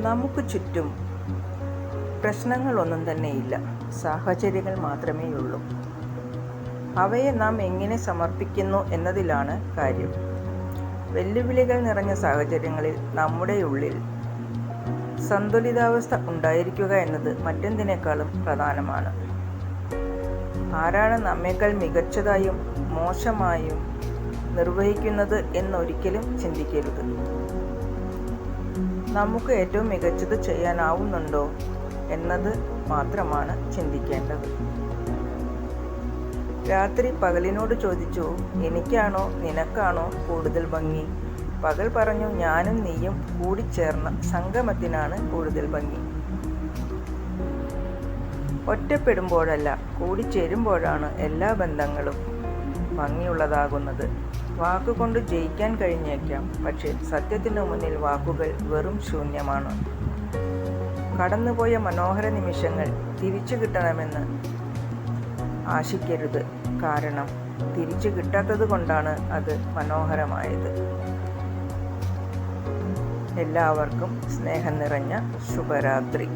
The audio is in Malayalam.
നമുക്ക് ചുറ്റും പ്രശ്നങ്ങളൊന്നും തന്നെയില്ല, സാഹചര്യങ്ങൾ മാത്രമേയുള്ളൂ. അവയെ നാം എങ്ങനെ സമർപ്പിക്കുന്നു എന്നതിലാണ് കാര്യം. വെല്ലുവിളികൾ നിറഞ്ഞ സാഹചര്യങ്ങളിൽ നമ്മുടെ ഉള്ളിൽ സന്തുലിതാവസ്ഥ ഉണ്ടായിരിക്കുക എന്നത് മറ്റെന്തിനേക്കാളും പ്രധാനമാണ്. ആരാണ് നമ്മേക്കാൾ മികച്ചതായും മോശമായും നിർവഹിക്കുന്നത് എന്നൊരിക്കലും ചിന്തിക്കരുത്. നമുക്ക് ഏറ്റവും മികച്ചത് ചെയ്യാനാവുന്നുണ്ടോ എന്നത് മാത്രമാണ് ചിന്തിക്കേണ്ടത്. രാത്രി പകലിനോട് ചോദിച്ചു, എനിക്കാണോ നിനക്കാണോ കൂടുതൽ ഭംഗി? പകൽ പറഞ്ഞു, ഞാനും നീയും കൂടിച്ചേർന്ന സംഗമത്തിനാണ് കൂടുതൽ ഭംഗി. ഒറ്റപ്പെടുമ്പോഴല്ല, കൂടിച്ചേരുമ്പോഴാണ് എല്ലാ ബന്ധങ്ങളും ഭംഗിയുള്ളതാകുന്നത്. വാക്കുകൊണ്ട് ജയിക്കാൻ കഴിഞ്ഞേക്കാം, പക്ഷേ സത്യത്തിനു മുന്നിൽ വാക്കുകൾ വെറും ശൂന്യമാണ്. കടന്നുപോയ മനോഹര നിമിഷങ്ങൾ തിരിച്ചു കിട്ടണമെന്ന് ആശിക്കരുത്, കാരണം തിരിച്ചു കിട്ടാത്തത് കൊണ്ടാണ് അത് മനോഹരമായത്. എല്ലാവർക്കും സ്നേഹം നിറഞ്ഞ ശുഭരാത്രി.